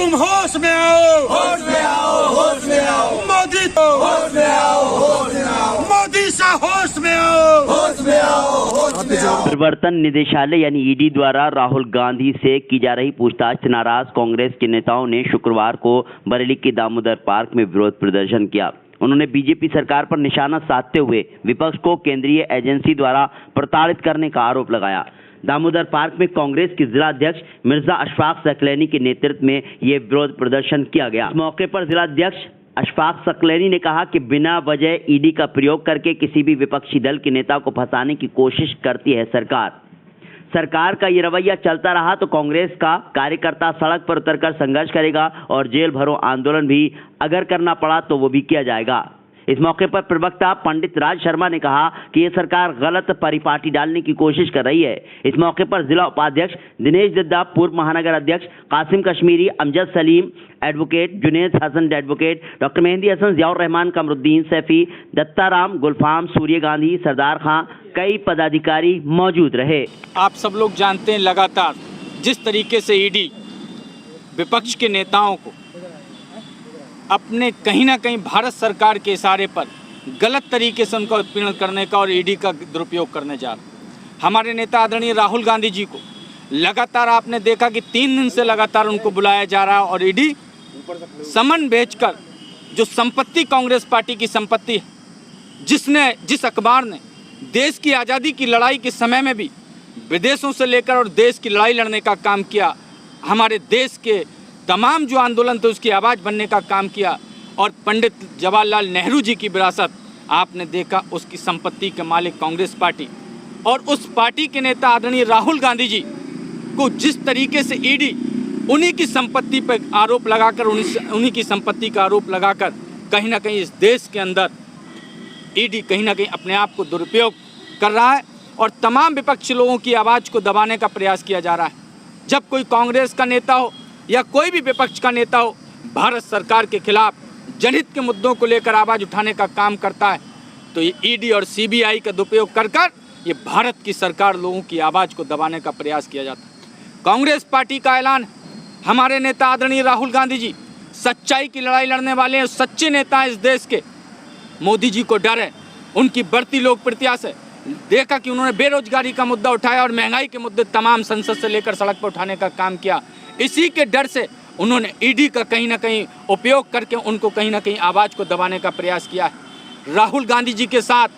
तुम होश में आओ, होश में आओ, होश में आओ, मोदी तो होश में आओ, होश में आओ, मोदी सा होश में आओ, होश में आओ, होश में आओ। प्रवर्तन निदेशालय यानी ईडी द्वारा राहुल गांधी से की जा रही पूछताछ से नाराज कांग्रेस के नेताओं ने शुक्रवार को बरेली के दामोदर पार्क में विरोध प्रदर्शन किया। उन्होंने बीजेपी सरकार पर निशाना साधते हुए विपक्ष को केंद्रीय एजेंसी द्वारा प्रताड़ित करने का आरोप लगाया। दामोदर पार्क में कांग्रेस के जिलाध्यक्ष मिर्जा अशफाक सकलैनी के नेतृत्व में यह विरोध प्रदर्शन किया गया। इस मौके पर जिलाध्यक्ष अशफाक सकलैनी ने कहा कि बिना वजह ईडी का प्रयोग करके किसी भी विपक्षी दल के नेता को फंसाने की कोशिश करती है सरकार का ये रवैया चलता रहा तो कांग्रेस का कार्यकर्ता सड़क पर उतरकर संघर्ष करेगा और जेल भरो आंदोलन भी अगर करना पड़ा तो वो भी किया जाएगा। इस मौके पर प्रवक्ता पंडित राज शर्मा ने कहा कि ये सरकार गलत परिपाटी डालने की कोशिश कर रही है। इस मौके पर जिला उपाध्यक्ष दिनेश दद्दा, पूर्व महानगर अध्यक्ष Kasim Kashmiri, Amjad Salim, advocate Junaid Hasan, advocate doctor Mehndi Hasan, Ziaur Rahman, Qamruddin Saifi, Dattaram, Gulfam, Surya Gandhi, Sardar Khan, कई पदाधिकारी मौजूद रहे। आप सब लोग जानते हैं लगातार जिस तरीके से ईडी विपक्ष के नेताओं को अपने कहीं ना कहीं भारत सरकार के इशारे पर गलत तरीके से उनका उत्पीड़न करने का और ईडी का दुरुपयोग करने जा रहा। हमारे नेता आदरणीय राहुल गांधी जी को लगातार आपने देखा कि 3 दिन से लगातार उनको बुलाया जा रहा है और ईडी समन भेजकर जो संपत्ति कांग्रेस पार्टी की संपत्ति है, जिस अखबार ने देश की आज़ादी की लड़ाई के समय में भी विदेशों से लेकर और देश की लड़ाई लड़ने का काम किया, हमारे देश के तमाम जो आंदोलन थे उसकी आवाज़ बनने का काम किया और पंडित जवाहरलाल नेहरू जी की विरासत आपने देखा, उसकी संपत्ति के मालिक कांग्रेस पार्टी और उस पार्टी के नेता आदरणीय राहुल गांधी जी को जिस तरीके से ईडी उन्हीं की संपत्ति पर आरोप लगाकर उन्हीं की संपत्ति का आरोप लगाकर कहीं ना कहीं इस देश के अंदर ईडी कहीं ना कहीं अपने आप को दुरुपयोग कर रहा है और तमाम विपक्षी लोगों की आवाज़ को दबाने का प्रयास किया जा रहा है। जब कोई कांग्रेस का नेता हो या कोई भी विपक्ष का नेता हो भारत सरकार के खिलाफ जनहित के मुद्दों को लेकर आवाज़ उठाने का काम करता है तो ये ईडी और सीबीआई का दुरुपयोग कर ये भारत की सरकार लोगों की आवाज़ को दबाने का प्रयास किया जाता है। कांग्रेस पार्टी का ऐलान, हमारे नेता आदरणीय राहुल गांधी जी सच्चाई की लड़ाई लड़ने वाले हैं, सच्चे नेता हैं इस देश के। मोदी जी को डर है उनकी बढ़ती लोकप्रियता से, देखा कि उन्होंने बेरोजगारी का मुद्दा उठाया और महंगाई के मुद्दे तमाम संसद से लेकर सड़क पर उठाने का काम किया। इसी के डर से उन्होंने ईडी का कहीं ना कहीं उपयोग करके उनको कहीं ना कहीं आवाज़ को दबाने का प्रयास किया है। राहुल गांधी जी के साथ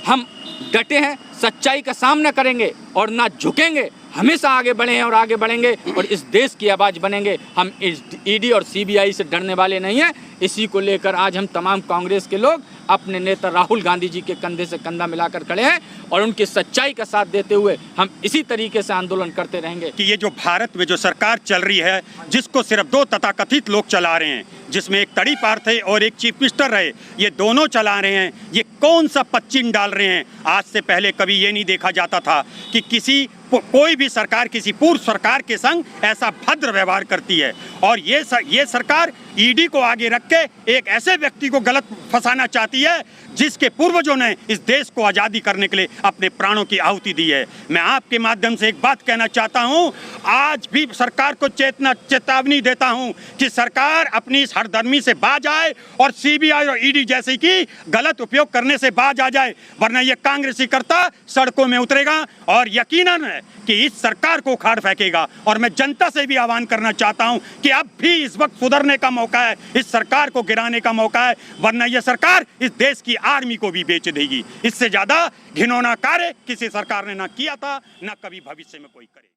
हम डटे हैं, सच्चाई का सामना करेंगे और ना झुकेंगे, हमेशा आगे बढ़े हैं और आगे बढ़ेंगे और इस देश की आवाज़ बनेंगे। हम इस ईडी और सीबीआई से डरने वाले नहीं हैं। इसी को लेकर आज हम तमाम कांग्रेस के लोग अपने नेता राहुल गांधी जी के कंधे से कंधा मिलाकर खड़े हैं और उनकी सच्चाई का साथ देते हुए हम इसी तरीके से आंदोलन करते रहेंगे। कि ये जो भारत में जो सरकार चल रही है, जिसको सिर्फ 2 तथाकथित लोग चला रहे हैं, जिसमें एक तड़ी पार थे और एक चीफ मिनिस्टर रहे, ये दोनों चला रहे हैं, ये कौन सा पच्चीन डाल रहे हैं। आज से पहले कभी ये नहीं देखा जाता था कि कोई भी सरकार किसी पूर्व सरकार के संग ऐसा भद्र व्यवहार करती है और ये सरकार ईडी को आगे रख के एक ऐसे व्यक्ति को गलत फंसाना चाहती है जिसके पूर्वजों ने इस देश को आज़ादी करने के लिए अपने प्राणों की आहुति दी है। मैं आपके माध्यम से एक बात कहना चाहता हूं, आज भी सरकार को चेतावनी देता हूं कि सरकार अपनी इस हरदर्मी से बाज आए और सीबीआई और ईडी जैसे की गलत उपयोग करने से बाज आ जाए, वरना ये कांग्रेसी करता सड़कों में उतरेगा और यकीनन है कि इस सरकार को उखाड़ फेंकेगा। और मैं जनता से भी आह्वान करना चाहता हूं कि अब भी इस वक्त सुधरने का मौका है, इस सरकार को गिराने का मौका है, वरना यह सरकार इस देश की आर्मी को भी बेच देगी। इससे ज्यादा घिनौना कार्य किसी सरकार ने ना किया था, ना कभी भविष्य में कोई करे।